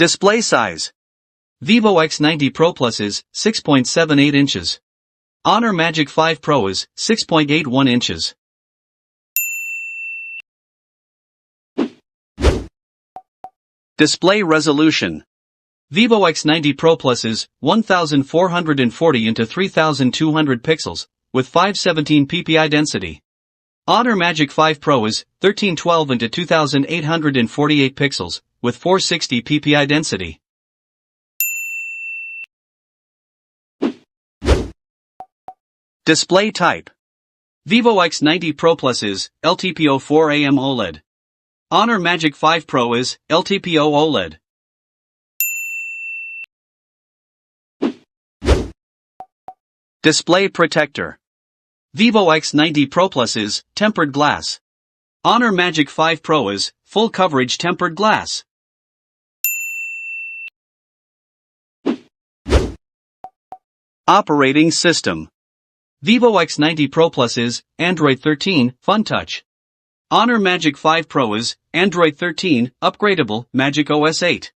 Display size. Vivo X90 Pro Plus is 6.78 inches. Honor Magic 5 Pro is 6.81 inches. Display resolution. Vivo X90 Pro Plus is 1440 into 3200 pixels, with 517 ppi density. Honor Magic 5 Pro is 1312 into 2848 pixels, with 460 ppi density. Display type. Vivo X90 Pro Plus is LTPO 4AM OLED. Honor Magic 5 Pro is LTPO OLED. Display protector. Vivo X90 Pro Plus is tempered glass. Honor Magic 5 Pro is full coverage tempered glass. Operating system. Vivo X90 Pro Plus is Android 13 Fun Touch. Honor Magic 5 Pro is Android 13 upgradable Magic OS 8.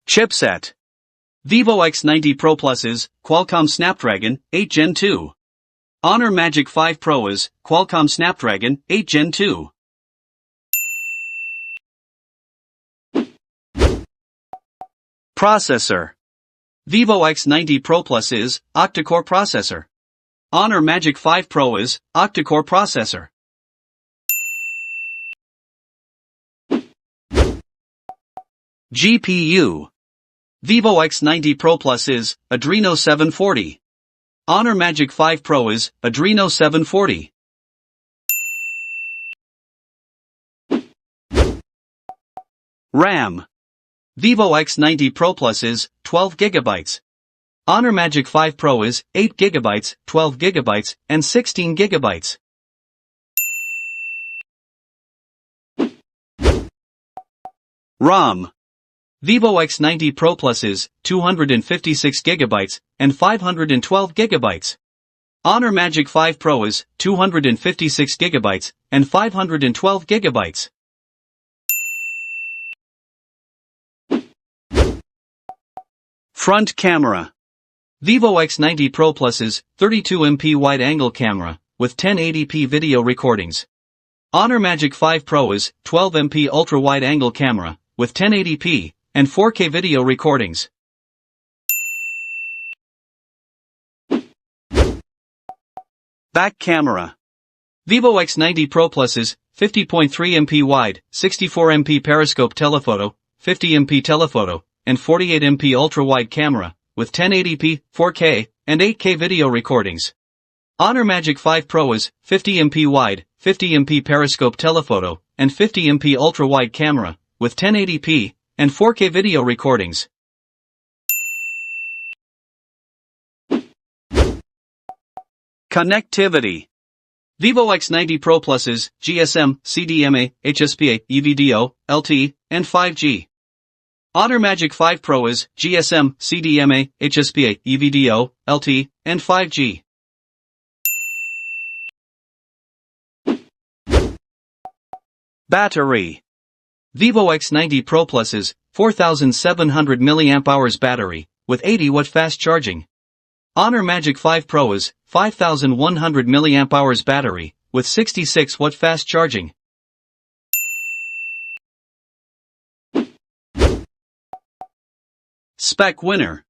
Chipset. Vivo X90 Pro Plus is Qualcomm Snapdragon 8 Gen 2. Honor Magic 5 Pro is Qualcomm Snapdragon 8 Gen 2. Processor. Vivo X90 Pro Plus is octa-core processor. Honor Magic 5 Pro is octa-core processor. GPU. Vivo X90 Pro Plus is Adreno 740. Honor Magic 5 Pro is Adreno 740. RAM. Vivo X90 Pro Plus is 12 GB. Honor Magic 5 Pro is 8 GB, 12 GB, and 16 GB. ROM. Vivo X90 Pro Plus is 256 GB and 512 GB. Honor Magic 5 Pro is 256 GB and 512 GB. Front camera. Vivo X90 Pro Plus is 32MP wide-angle camera with 1080p video recordings. Honor Magic 5 Pro is 12MP ultra-wide-angle camera with 1080p and 4K video recordings. Back camera. Vivo X90 Pro Plus is 50.3MP wide, 64MP periscope telephoto, 50MP telephoto, and 48MP ultra-wide camera, with 1080p, 4K, and 8K video recordings. Honor Magic 5 Pro is 50MP wide, 50MP periscope telephoto, and 50MP ultra-wide camera, with 1080p, and 4K video recordings. Connectivity. Vivo X90 Pro Plus is GSM, CDMA, HSPA, EVDO, LTE, and 5G. Honor Magic 5 Pro is GSM, CDMA, HSPA, EVDO, LTE, and 5G. Battery. Vivo X90 Pro Plus is 4700 mAh battery, with 80W fast charging. Honor Magic 5 Pro is 5100 mAh battery, with 66W fast charging. Spec winner.